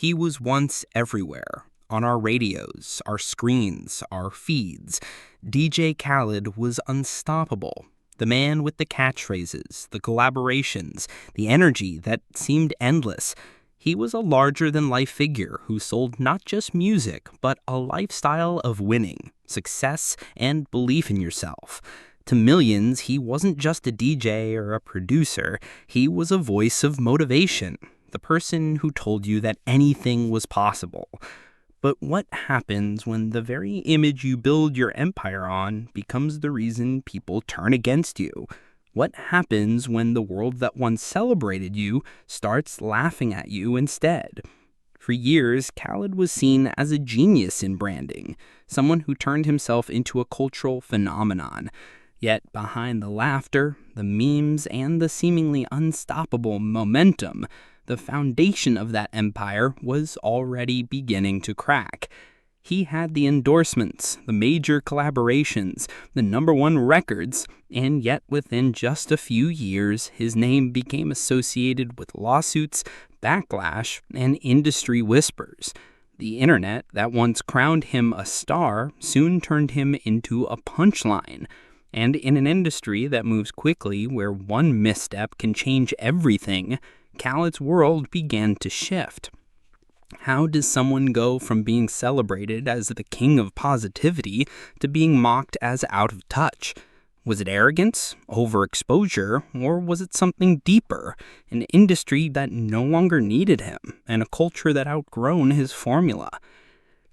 He was once everywhere, on our radios, our screens, our feeds. DJ Khaled was unstoppable. The man with the catchphrases, the collaborations, the energy that seemed endless. He was a larger-than-life figure who sold not just music, but a lifestyle of winning, success, and belief in yourself. To millions, he wasn't just a DJ or a producer. He was a voice of motivation, the person who told you that anything was possible. But what happens when the very image you build your empire on becomes the reason people turn against you? What happens when the world that once celebrated you starts laughing at you instead? For years, Khaled was seen as a genius in branding, someone who turned himself into a cultural phenomenon. Yet behind the laughter, the memes, and the seemingly unstoppable momentum, the foundation of that empire was already beginning to crack. He had the endorsements, the major collaborations, the #1 records, and yet within just a few years, his name became associated with lawsuits, backlash, and industry whispers. The internet, that once crowned him a star, soon turned him into a punchline. And in an industry that moves quickly, where one misstep can change everything, Khaled's world began to shift. How does someone go from being celebrated as the king of positivity to being mocked as out of touch? Was it arrogance, overexposure, or was it something deeper, an industry that no longer needed him, and a culture that outgrown his formula?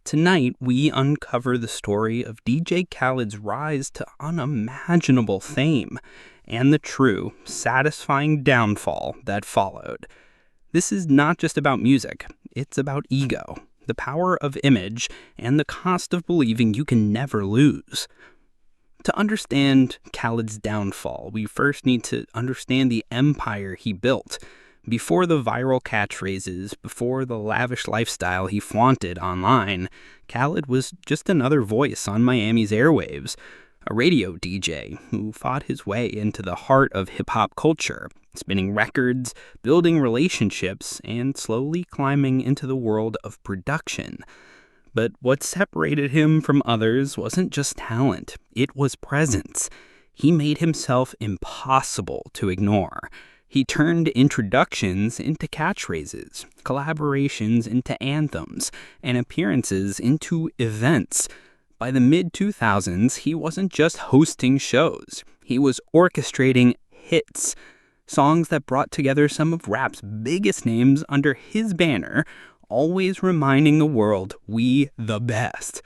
Tonight, we uncover the story of DJ Khaled's rise to unimaginable fame and the true, satisfying downfall that followed. This is not just about music, it's about ego, the power of image, and the cost of believing you can never lose. To understand Khaled's downfall, we first need to understand the empire he built. Before the viral catchphrases, before the lavish lifestyle he flaunted online, Khaled was just another voice on Miami's airwaves, a radio DJ who fought his way into the heart of hip-hop culture, spinning records, building relationships, and slowly climbing into the world of production. But what separated him from others wasn't just talent, it was presence. He made himself impossible to ignore. He turned introductions into catchphrases, collaborations into anthems, and appearances into events. By the mid-2000s, he wasn't just hosting shows. He was orchestrating hits, songs that brought together some of rap's biggest names under his banner, always reminding the world we the best.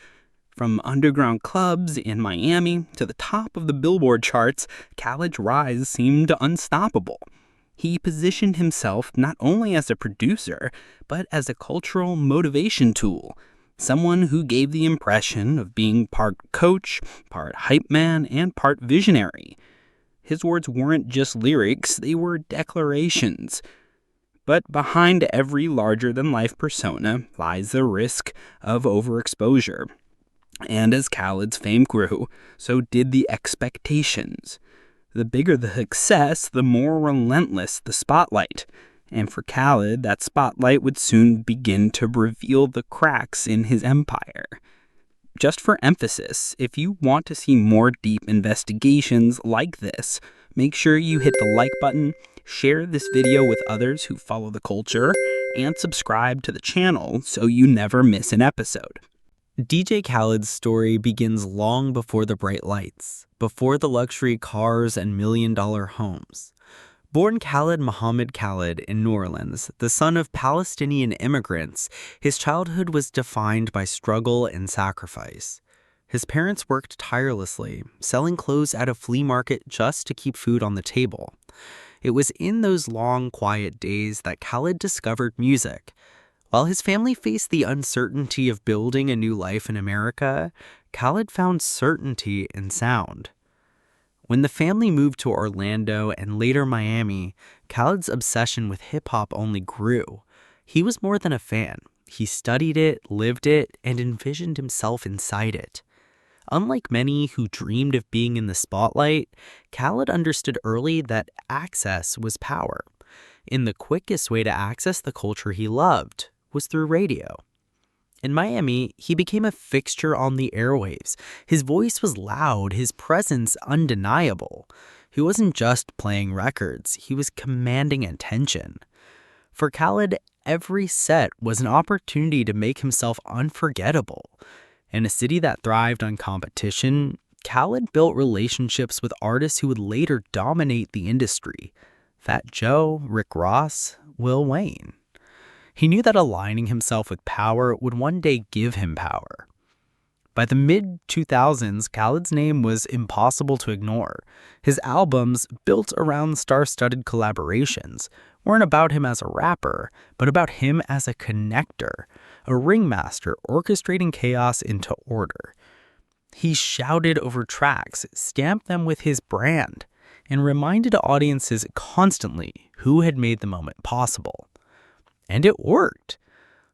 From underground clubs in Miami to the top of the Billboard charts, Khaled's rise seemed unstoppable. He positioned himself not only as a producer, but as a cultural motivation tool, someone who gave the impression of being part coach, part hype man, and part visionary. His words weren't just lyrics, they were declarations. But behind every larger-than-life persona lies the risk of overexposure. And as Khaled's fame grew, so did the expectations. The bigger the success, the more relentless the spotlight. And for Khaled, that spotlight would soon begin to reveal the cracks in his empire. Just for emphasis, if you want to see more deep investigations like this, make sure you hit the like button, share this video with others who follow the culture, and subscribe to the channel so you never miss an episode. DJ Khaled's story begins long before the bright lights, before the luxury cars and million-dollar homes. Born Khaled Muhammad Khaled in New Orleans, the son of Palestinian immigrants, his childhood was defined by struggle and sacrifice. His parents worked tirelessly, selling clothes at a flea market just to keep food on the table. It was in those long, quiet days that Khaled discovered music. While his family faced the uncertainty of building a new life in America, Khaled found certainty in sound. When the family moved to Orlando and later Miami, Khaled's obsession with hip-hop only grew. He was more than a fan. He studied it, lived it, and envisioned himself inside it. Unlike many who dreamed of being in the spotlight, Khaled understood early that access was power. In the quickest way to access the culture he loved was through radio. In Miami, he became a fixture on the airwaves. His voice was loud, his presence undeniable. He wasn't just playing records, he was commanding attention. For Khaled, every set was an opportunity to make himself unforgettable. In a city that thrived on competition, Khaled built relationships with artists who would later dominate the industry. Fat Joe, Rick Ross, Lil Wayne. He knew that aligning himself with power would one day give him power. By the mid-2000s, Khaled's name was impossible to ignore. His albums, built around star-studded collaborations, weren't about him as a rapper, but about him as a connector, a ringmaster orchestrating chaos into order. He shouted over tracks, stamped them with his brand, and reminded audiences constantly who had made the moment possible. And it worked.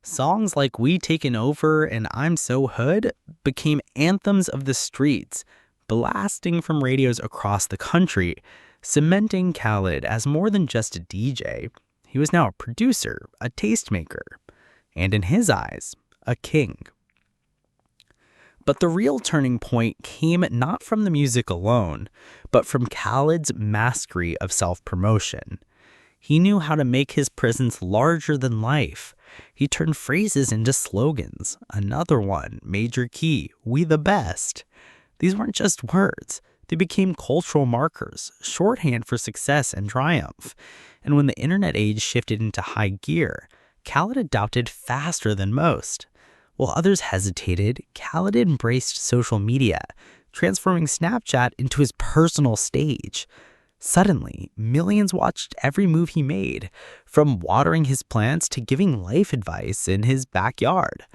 Songs like We Taken Over and I'm So Hood became anthems of the streets, blasting from radios across the country, cementing Khaled as more than just a DJ. He was now a producer, a tastemaker, and in his eyes, a king. But the real turning point came not from the music alone, but from Khaled's mastery of self-promotion. He knew how to make his presence larger than life. He turned phrases into slogans. Another one, Major Key, We the Best. These weren't just words. They became cultural markers, shorthand for success and triumph. And when the internet age shifted into high gear, Khaled adopted faster than most. While others hesitated, Khaled embraced social media, transforming Snapchat into his personal stage. Suddenly, millions watched every move he made, from watering his plants to giving life advice in his backyard.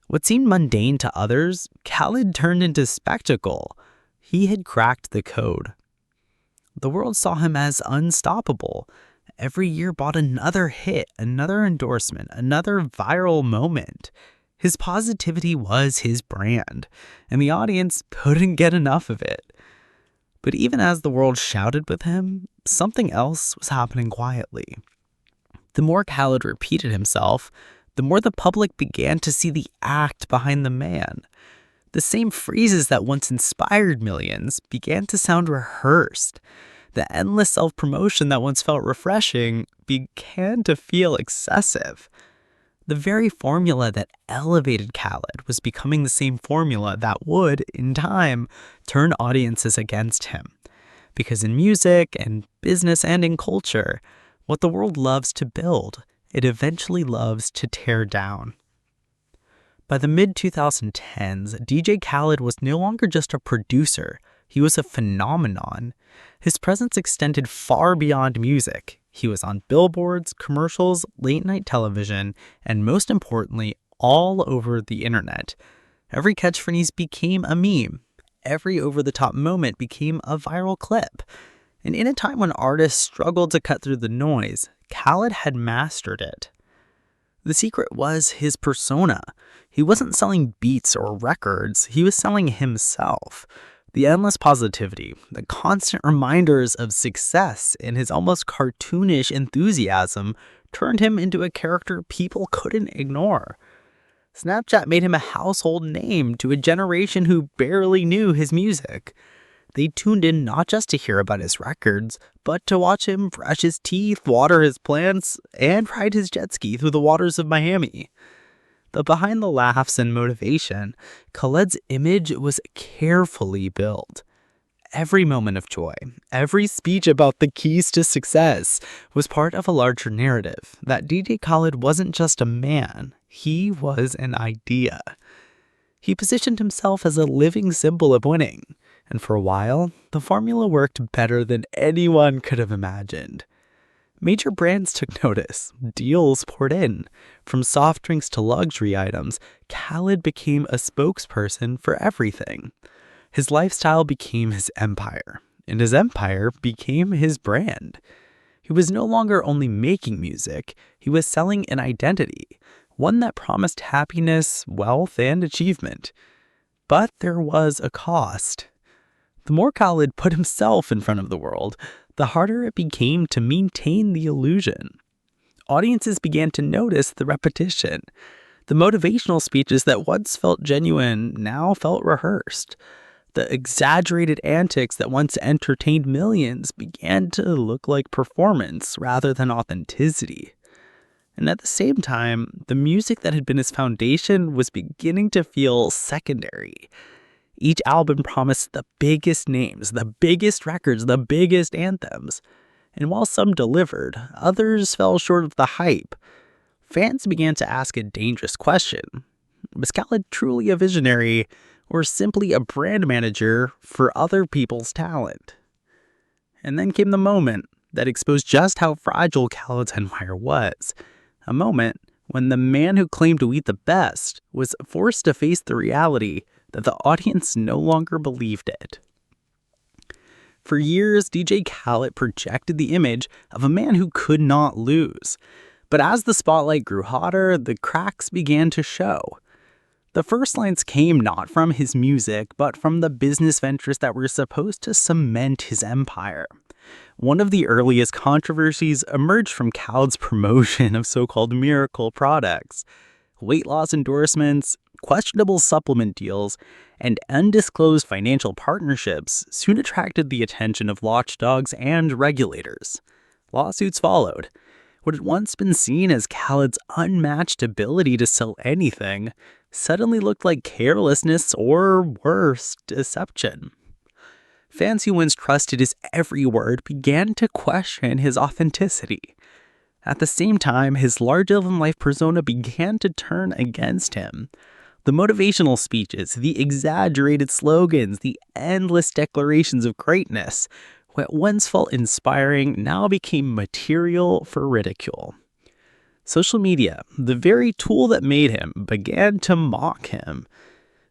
What seemed mundane to others, Khaled turned into spectacle. He had cracked the code. The world saw him as unstoppable. Every year brought another hit, another endorsement, another viral moment. His positivity was his brand, and the audience couldn't get enough of it. But even as the world shouted with him, something else was happening quietly. The more Khaled repeated himself, the more the public began to see the act behind the man. The same phrases that once inspired millions began to sound rehearsed. The endless self-promotion that once felt refreshing began to feel excessive. The very formula that elevated Khaled was becoming the same formula that would, in time, turn audiences against him. Because in music and business and in culture, what the world loves to build, it eventually loves to tear down. By the mid-2010s, DJ Khaled was no longer just a producer, he was a phenomenon. His presence extended far beyond music. He was on billboards, commercials, late-night television, and most importantly, all over the internet. Every catchphrase became a meme. Every over-the-top moment became a viral clip. And in a time when artists struggled to cut through the noise, Khaled had mastered it. The secret was his persona. He wasn't selling beats or records, he was selling himself. The endless positivity, the constant reminders of success, and his almost cartoonish enthusiasm turned him into a character people couldn't ignore. Snapchat made him a household name to a generation who barely knew his music. They tuned in not just to hear about his records, but to watch him brush his teeth, water his plants, and ride his jet ski through the waters of Miami. But behind the laughs and motivation, Khaled's image was carefully built. Every moment of joy, every speech about the keys to success was part of a larger narrative that DJ Khaled wasn't just a man, he was an idea. He positioned himself as a living symbol of winning, and for a while, the formula worked better than anyone could have imagined. Major brands took notice. Deals poured in. From soft drinks to luxury items, Khaled became a spokesperson for everything. His lifestyle became his empire, and his empire became his brand. He was no longer only making music, he was selling an identity, one that promised happiness, wealth, and achievement. But there was a cost. The more Khaled put himself in front of the world, the harder it became to maintain the illusion. audiences began to notice the repetition. The motivational speeches that once felt genuine now felt rehearsed. The exaggerated antics that once entertained millions began to look like performance rather than authenticity. And at the same time, the music that had been his foundation was beginning to feel secondary. Each album promised the biggest names, the biggest records, the biggest anthems. And while some delivered, others fell short of the hype. Fans began to ask a dangerous question. Was Khaled truly a visionary, or simply a brand manager for other people's talent? And then came the moment that exposed just how fragile Khaled's empire was. A moment when the man who claimed to be the best was forced to face the reality that the audience no longer believed it. For years, DJ Khaled projected the image of a man who could not lose. But as the spotlight grew hotter, the cracks began to show. The first lines came not from his music, but from the business ventures that were supposed to cement his empire. One of the earliest controversies emerged from Khaled's promotion of so-called miracle products. Weight loss endorsements, questionable supplement deals, and undisclosed financial partnerships soon attracted the attention of watchdogs and regulators. Lawsuits followed. What had once been seen as Khaled's unmatched ability to sell anything suddenly looked like carelessness or, worse, deception. Fans who once trusted his every word began to question his authenticity. At the same time, his larger-than-life persona began to turn against him. The motivational speeches, the exaggerated slogans, the endless declarations of greatness, what once felt inspiring now became material for ridicule. Social media, the very tool that made him, began to mock him.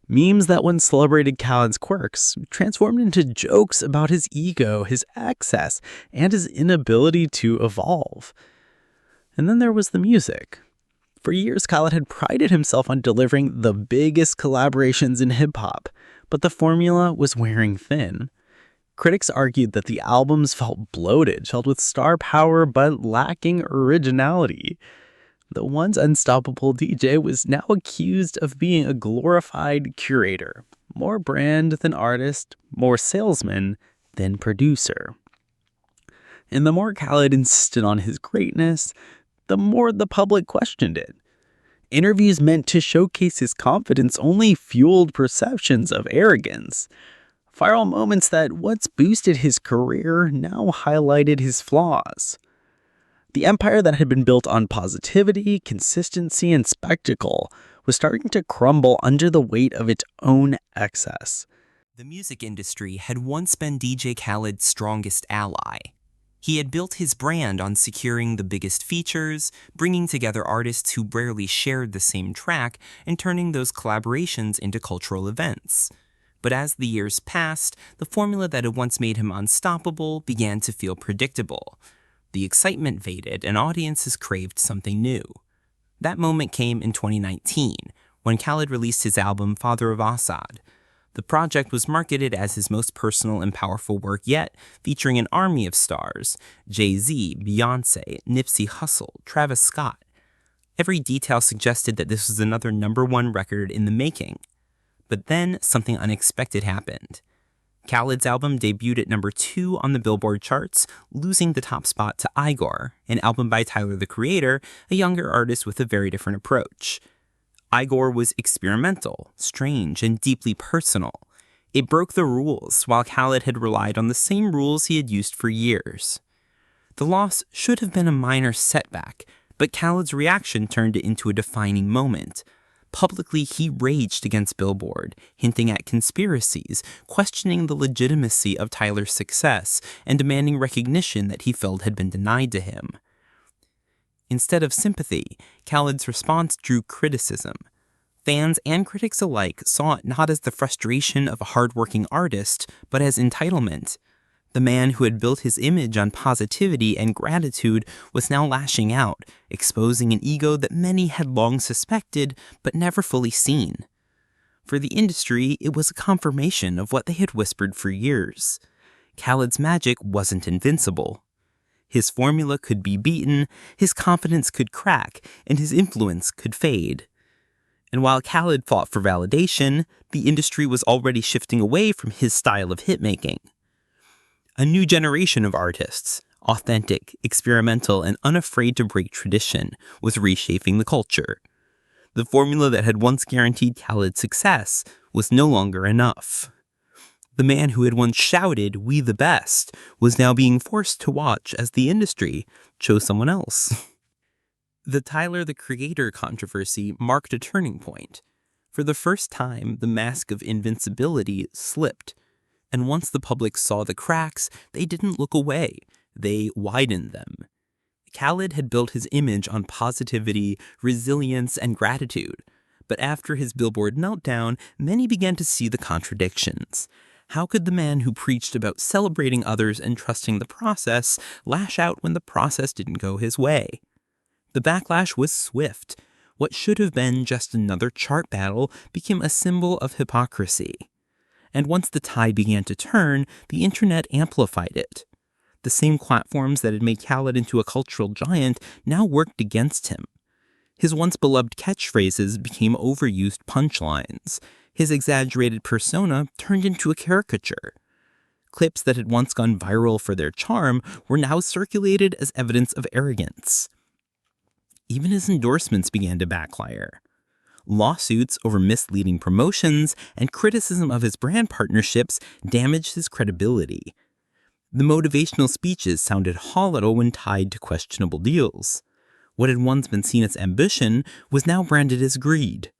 Memes that once celebrated Khaled's quirks transformed into jokes about his ego, his excess, and his inability to evolve. And then there was the music. For years, Khaled had prided himself on delivering the biggest collaborations in hip-hop, but the formula was wearing thin. Critics argued that the albums felt bloated, filled with star power but lacking originality. The once unstoppable DJ was now accused of being a glorified curator, more brand than artist, more salesman than producer. And the more Khaled insisted on his greatness, the more the public questioned it. Interviews meant to showcase his confidence only fueled perceptions of arrogance. Viral moments that once boosted his career now highlighted his flaws. The empire that had been built on positivity, consistency, and spectacle was starting to crumble under the weight of its own excess. The music industry had once been DJ Khaled's strongest ally. He had built his brand on securing the biggest features, bringing together artists who rarely shared the same track, and turning those collaborations into cultural events. But as the years passed, the formula that had once made him unstoppable began to feel predictable. The excitement faded, and audiences craved something new. That moment came in 2019, when Khaled released his album Father of Assad. The project was marketed as his most personal and powerful work yet, featuring an army of stars: Jay-Z, Beyoncé, Nipsey Hussle, Travis Scott. Every detail suggested that this was another #1 record in the making. But then something unexpected happened. Khaled's album debuted at #2 on the Billboard charts, losing the top spot to Igor, an album by Tyler the Creator, a younger artist with a very different approach. Igor was experimental, strange, and deeply personal. It broke the rules, while Khaled had relied on the same rules he had used for years. The loss should have been a minor setback, but Khaled's reaction turned it into a defining moment. Publicly, he raged against Billboard, hinting at conspiracies, questioning the legitimacy of Tyler's success, and demanding recognition that he felt had been denied to him. Instead of sympathy, Khaled's response drew criticism. Fans and critics alike saw it not as the frustration of a hardworking artist, but as entitlement. The man who had built his image on positivity and gratitude was now lashing out, exposing an ego that many had long suspected but never fully seen. For the industry, it was a confirmation of what they had whispered for years. Khaled's magic wasn't invincible. His formula could be beaten, his confidence could crack, and his influence could fade. And while Khaled fought for validation, the industry was already shifting away from his style of hitmaking. A new generation of artists, authentic, experimental, and unafraid to break tradition, was reshaping the culture. The formula that had once guaranteed Khaled success was no longer enough. The man who had once shouted, "We the best," was now being forced to watch as the industry chose someone else. The Tyler, the Creator controversy marked a turning point. For the first time, the mask of invincibility slipped. And once the public saw the cracks, they didn't look away. They widened them. Khaled had built his image on positivity, resilience, and gratitude. But after his Billboard meltdown, many began to see the contradictions. How could the man who preached about celebrating others and trusting the process lash out when the process didn't go his way? The backlash was swift. What should have been just another chart battle became a symbol of hypocrisy. And once the tide began to turn, the internet amplified it. The same platforms that had made Khaled into a cultural giant now worked against him. His once beloved catchphrases became overused punchlines. His exaggerated persona turned into a caricature. Clips that had once gone viral for their charm were now circulated as evidence of arrogance. Even his endorsements began to backfire. Lawsuits over misleading promotions and criticism of his brand partnerships damaged his credibility. The motivational speeches sounded hollow when tied to questionable deals. What had once been seen as ambition was now branded as greed.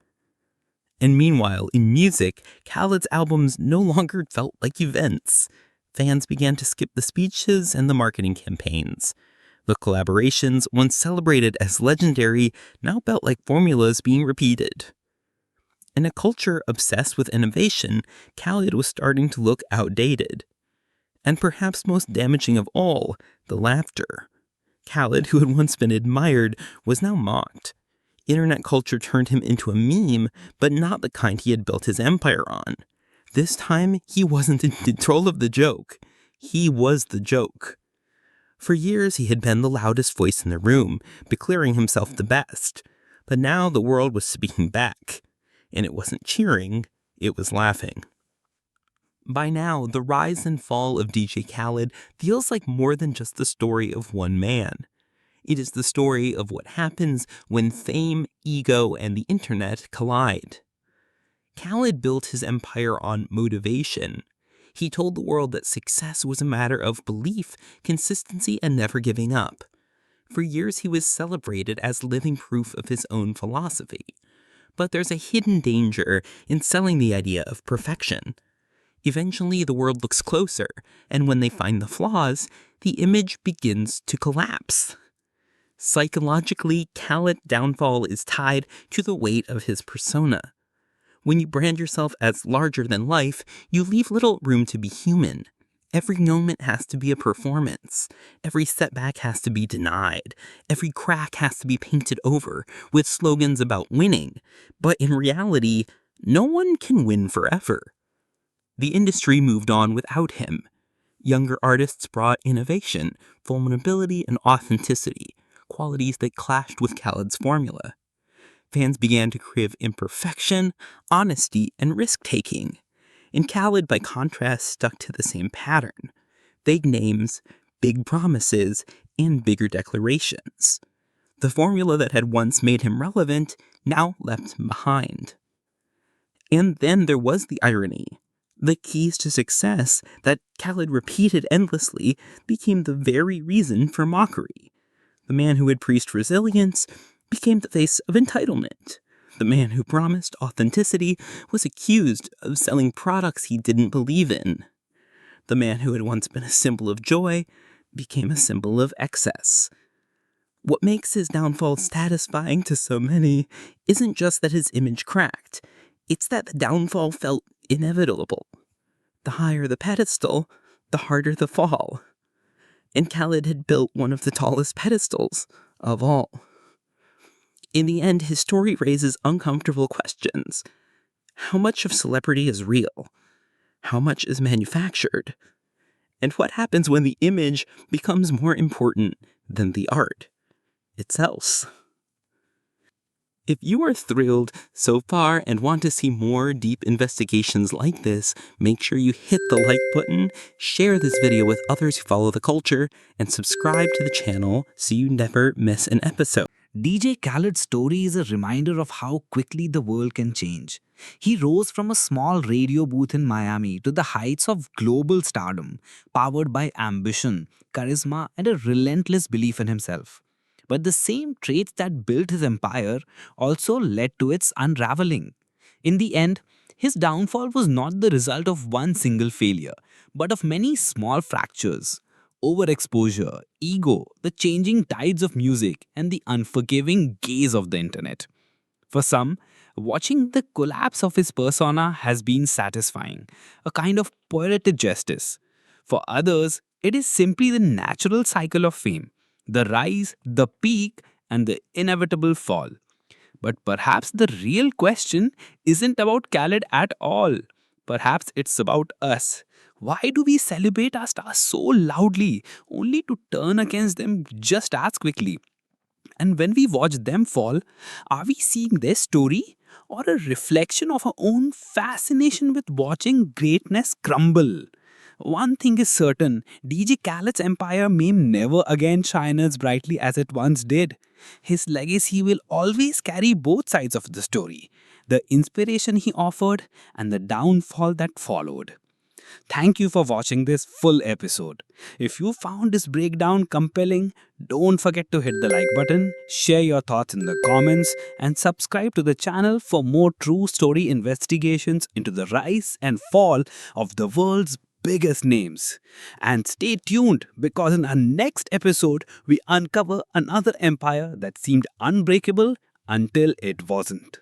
And meanwhile, in music, Khaled's albums no longer felt like events. Fans began to skip the speeches and the marketing campaigns. The collaborations, once celebrated as legendary, now felt like formulas being repeated. In a culture obsessed with innovation, Khaled was starting to look outdated. And perhaps most damaging of all, the laughter. Khaled, who had once been admired, was now mocked. Internet culture turned him into a meme, but not the kind he had built his empire on. This time, he wasn't in control of the joke. He was the joke. For years, he had been the loudest voice in the room, declaring himself the best. But now the world was speaking back. And it wasn't cheering, it was laughing. By now, the rise and fall of DJ Khaled feels like more than just the story of one man. It is the story of what happens when fame, ego, and the internet collide. Khaled built his empire on motivation. He told the world that success was a matter of belief, consistency, and never giving up. For years, he was celebrated as living proof of his own philosophy. But there's a hidden danger in selling the idea of perfection. Eventually, the world looks closer, and when they find the flaws, the image begins to collapse. Psychologically, Khaled's downfall is tied to the weight of his persona. When you brand yourself as larger than life, you leave little room to be human. Every moment has to be a performance. Every setback has to be denied. Every crack has to be painted over with slogans about winning. But in reality, no one can win forever. The industry moved on without him. Younger artists brought innovation, vulnerability, and authenticity, qualities that clashed with Khaled's formula. Fans began to crave imperfection, honesty, and risk-taking. And Khaled, by contrast, stuck to the same pattern. Vague names, big promises, and bigger declarations. The formula that had once made him relevant now left him behind. And then there was the irony. The keys to success that Khaled repeated endlessly became the very reason for mockery. The man who had preached resilience became the face of entitlement. The man who promised authenticity was accused of selling products he didn't believe in. The man who had once been a symbol of joy became a symbol of excess. What makes his downfall satisfying to so many isn't just that his image cracked. It's that the downfall felt inevitable. The higher the pedestal, the harder the fall. And Khaled had built one of the tallest pedestals of all. In the end, his story raises uncomfortable questions. How much of celebrity is real? How much is manufactured? And what happens when the image becomes more important than the art itself? If you are thrilled so far and want to see more deep investigations like this, make sure you hit the like button, share this video with others who follow the culture, and subscribe to the channel so you never miss an episode. DJ Khaled's story is a reminder of how quickly the world can change. He rose from a small radio booth in Miami to the heights of global stardom, powered by ambition, charisma, and a relentless belief in himself. But the same traits that built his empire also led to its unraveling. In the end, his downfall was not the result of one single failure, but of many small fractures. Overexposure, ego, the changing tides of music, and the unforgiving gaze of the internet. For some, watching the collapse of his persona has been satisfying, a kind of poetic justice. For others, it is simply the natural cycle of fame, the rise, the peak, and the inevitable fall. But perhaps the real question isn't about Khaled at all. Perhaps it's about us. Why do we celebrate our stars so loudly, only to turn against them just as quickly? And when we watch them fall, are we seeing their story or a reflection of our own fascination with watching greatness crumble? One thing is certain, DJ Khaled's empire may never again shine as brightly as it once did. His legacy will always carry both sides of the story, the inspiration he offered and the downfall that followed. Thank you for watching this full episode. If you found this breakdown compelling, don't forget to hit the like button, share your thoughts in the comments, and subscribe to the channel for more true story investigations into the rise and fall of the world's biggest names. And stay tuned because in our next episode, we uncover another empire that seemed unbreakable until it wasn't.